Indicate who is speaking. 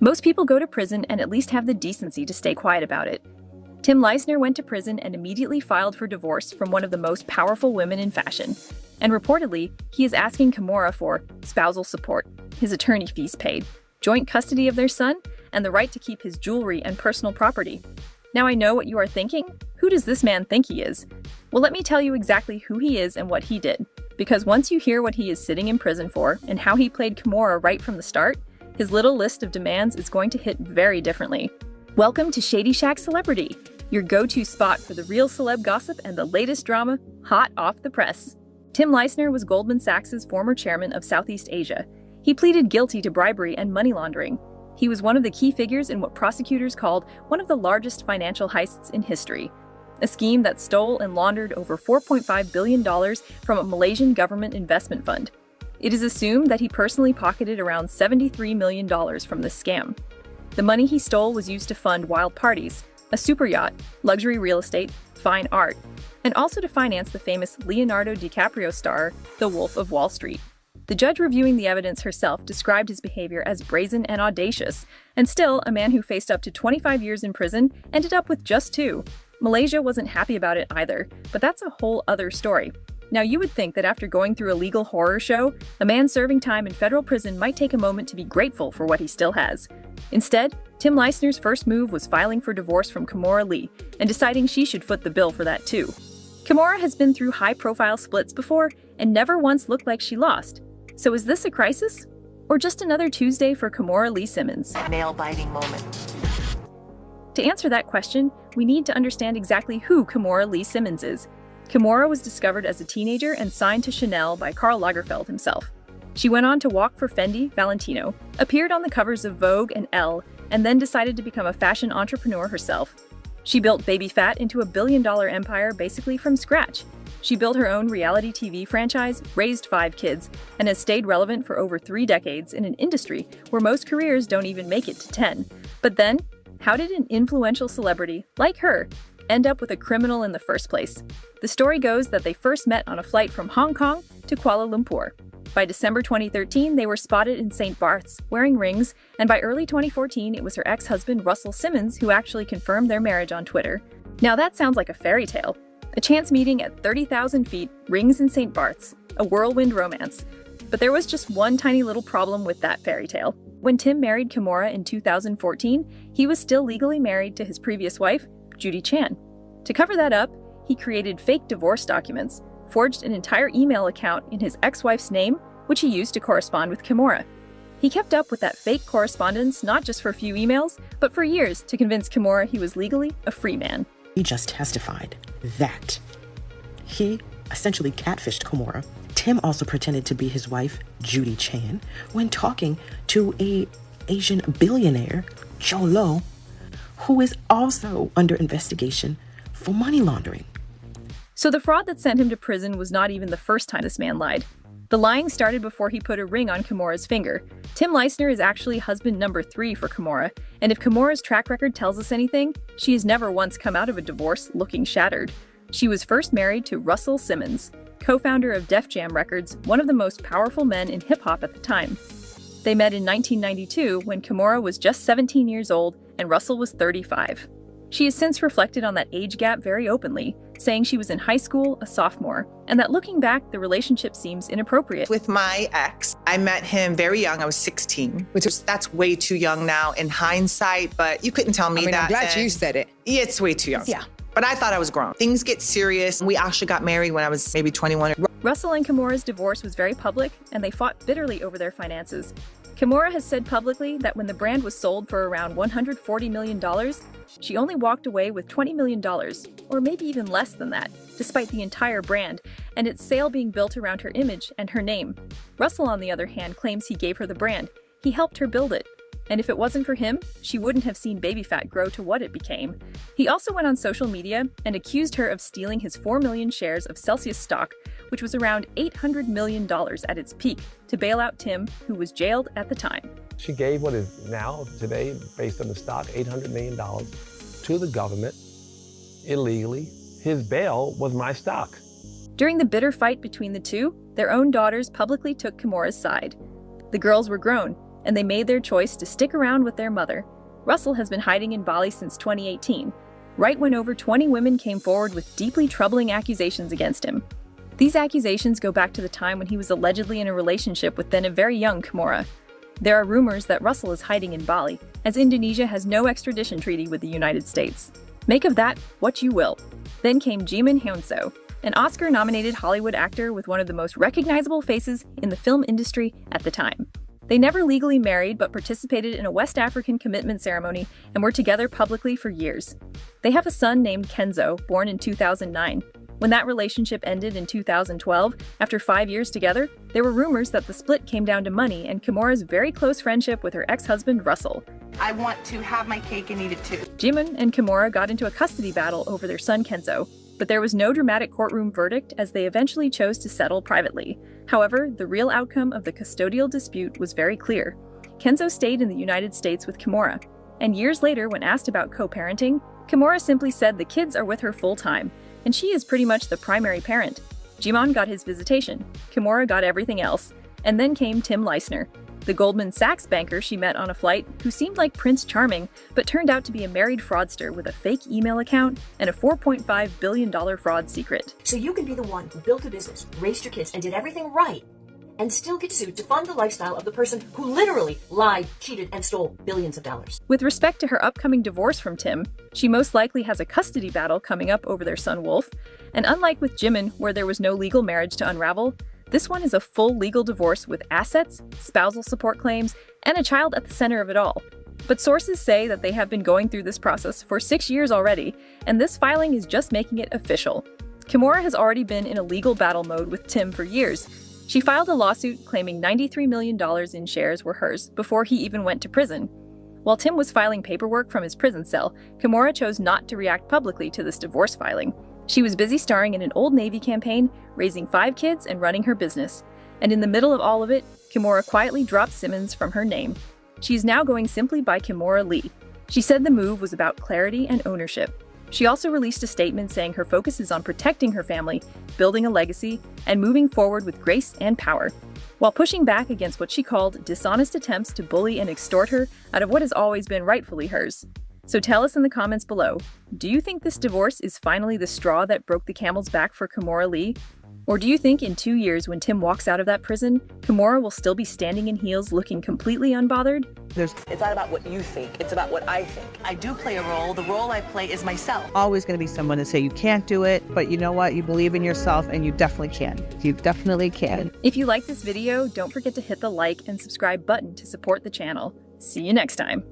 Speaker 1: Most people go to prison and at least have the decency to stay quiet about it. Tim Leissner went to prison and immediately filed for divorce from one of the most powerful women in fashion. And reportedly, he is asking Kimora for spousal support, his attorney fees paid, joint custody of their son, and the right to keep his jewelry and personal property. Now I know what you are thinking. Who does this man think he is? Well, let me tell you exactly who he is and what he did. Because once you hear what he is sitting in prison for and how he played Kimora right from the start, his little list of demands is going to hit very differently. Welcome to Shady Shack Celebrity, your go-to spot for the real celeb gossip and the latest drama, hot off the press. Tim Leissner was Goldman Sachs' former chairman of Southeast Asia. He pleaded guilty to bribery and money laundering. He was one of the key figures in what prosecutors called one of the largest financial heists in history, a scheme that stole and laundered over $4.5 billion from a Malaysian government investment fund. It is assumed that he personally pocketed around $73 million from this scam. The money he stole was used to fund wild parties, a super yacht, luxury real estate, fine art, and also to finance the famous Leonardo DiCaprio star, The Wolf of Wall Street. The judge reviewing the evidence herself described his behavior as brazen and audacious, and still, a man who faced up to 25 years in prison ended up with just 2. Malaysia wasn't happy about it either, but that's a whole other story. Now, you would think that after going through a legal horror show, a man serving time in federal prison might take a moment to be grateful for what he still has. Instead, Tim Leissner's first move was filing for divorce from Kimora Lee and deciding she should foot the bill for that too. Kimora has been through high-profile splits before and never once looked like she lost. So is this a crisis? Or just another Tuesday for Kimora Lee Simmons?
Speaker 2: A nail-biting moment.
Speaker 1: To answer that question, we need to understand exactly who Kimora Lee Simmons is. Kimora was discovered as a teenager and signed to Chanel by Karl Lagerfeld himself. She went on to walk for Fendi, Valentino, appeared on the covers of Vogue and Elle, and then decided to become a fashion entrepreneur herself. She built Baby Phat into a billion-dollar empire basically from scratch. She built her own reality TV franchise, raised 5 kids, and has stayed relevant for over 3 decades in an industry where most careers don't even make it to 10. But then, how did an influential celebrity, like her, end up with a criminal in the first place? The story goes that they first met on a flight from Hong Kong to Kuala Lumpur. By December 2013, they were spotted in St. Barth's, wearing rings, and by early 2014, it was her ex-husband Russell Simmons who actually confirmed their marriage on Twitter. Now that sounds like a fairy tale. A chance meeting at 30,000 feet, rings in St. Barth's, a whirlwind romance. But there was just one tiny little problem with that fairy tale. When Tim married Kimora in 2014, he was still legally married to his previous wife, Judy Chan. To cover that up, he created fake divorce documents, forged an entire email account in his ex-wife's name, which he used to correspond with Kimora. He kept up with that fake correspondence not just for a few emails, but for years to convince Kimora he was legally a free man.
Speaker 3: He just testified that he essentially catfished Kimora. Tim also pretended to be his wife, Judy Chan, when talking to an Asian billionaire, Joe Lo, who is also under investigation for money laundering.
Speaker 1: So the fraud that sent him to prison was not even the first time this man lied. The lying started before he put a ring on Kimora's finger. Tim Leissner is actually husband number 3 for Kimora, and if Kimora's track record tells us anything, she has never once come out of a divorce looking shattered. She was first married to Russell Simmons, co-founder of Def Jam Records, one of the most powerful men in hip-hop at the time. They met in 1992 when Kimora was just 17 years old and Russell was 35. She has since reflected on that age gap very openly, saying she was in high school, a sophomore, and that looking back, the relationship seems inappropriate.
Speaker 2: With my ex, I met him very young. I was 16, that's way too young now in hindsight, but you couldn't tell me that.
Speaker 4: I'm glad you said it.
Speaker 2: Yeah, it's way too young.
Speaker 4: Yeah.
Speaker 2: But I thought I was grown. Things get serious. We actually got married when I was maybe 21.
Speaker 1: Russell and Kimora's divorce was very public, and they fought bitterly over their finances. Kimora has said publicly that when the brand was sold for around $140 million, she only walked away with $20 million, or maybe even less than that, despite the entire brand, and its sale being built around her image and her name. Russell, on the other hand, claims he gave her the brand. He helped her build it. And if it wasn't for him, she wouldn't have seen Baby Phat grow to what it became. He also went on social media and accused her of stealing his 4 million shares of Celsius stock, which was around $800 million at its peak, to bail out Tim, who was jailed at the time.
Speaker 5: She gave what is now, today, based on the stock, $800 million to the government illegally. His bail was my stock.
Speaker 1: During the bitter fight between the two, their own daughters publicly took Kimora's side. The girls were grown, and they made their choice to stick around with their mother. Russell has been hiding in Bali since 2018, right when over 20 women came forward with deeply troubling accusations against him. These accusations go back to the time when he was allegedly in a relationship with then a very young Kimora. There are rumors that Russell is hiding in Bali, as Indonesia has no extradition treaty with the United States. Make of that what you will. Then came Djimon Hounsou, an Oscar-nominated Hollywood actor with one of the most recognizable faces in the film industry at the time. They never legally married but participated in a West African commitment ceremony and were together publicly for years. They have a son named Kenzo, born in 2009. When that relationship ended in 2012, after 5 years together, there were rumors that the split came down to money and Kimora's very close friendship with her ex-husband Russell.
Speaker 4: I want to have my cake and eat it too.
Speaker 1: Djimon and Kimora got into a custody battle over their son Kenzo, but there was no dramatic courtroom verdict as they eventually chose to settle privately. However, the real outcome of the custodial dispute was very clear. Kenzo stayed in the United States with Kimora, and years later, when asked about co-parenting, Kimora simply said the kids are with her full-time, and she is pretty much the primary parent. Djimon got his visitation, Kimora got everything else, and then came Tim Leissner, the Goldman Sachs banker she met on a flight who seemed like Prince Charming, but turned out to be a married fraudster with a fake email account and a $4.5 billion fraud secret.
Speaker 6: So you can be the one who built a business, raised your kids, and did everything right, and still get sued to fund the lifestyle of the person who literally lied, cheated, and stole billions of dollars.
Speaker 1: With respect to her upcoming divorce from Tim, she most likely has a custody battle coming up over their son Wolf, and unlike with Djimon, where there was no legal marriage to unravel, this one is a full legal divorce with assets, spousal support claims, and a child at the center of it all. But sources say that they have been going through this process for 6 years already, and this filing is just making it official. Kimora has already been in a legal battle mode with Tim for years. She filed a lawsuit claiming $93 million in shares were hers before he even went to prison. While Tim was filing paperwork from his prison cell, Kimora chose not to react publicly to this divorce filing. She was busy starring in an Old Navy campaign, raising 5 kids, and running her business. And in the middle of all of it, Kimora quietly dropped Simmons from her name. She is now going simply by Kimora Lee. She said the move was about clarity and ownership. She also released a statement saying her focus is on protecting her family, building a legacy, and moving forward with grace and power, while pushing back against what she called dishonest attempts to bully and extort her out of what has always been rightfully hers. So tell us in the comments below, do you think this divorce is finally the straw that broke the camel's back for Kimora Lee? Or do you think in 2 years when Tim walks out of that prison, Kimora will still be standing in heels looking completely unbothered?
Speaker 7: It's not about what you think, it's about what I think.
Speaker 4: I do play a role. The role I play is myself.
Speaker 8: Always going to be someone to say you can't do it, but you know what? You believe in yourself and you definitely can. You definitely can.
Speaker 1: If you like this video, don't forget to hit the like and subscribe button to support the channel. See you next time.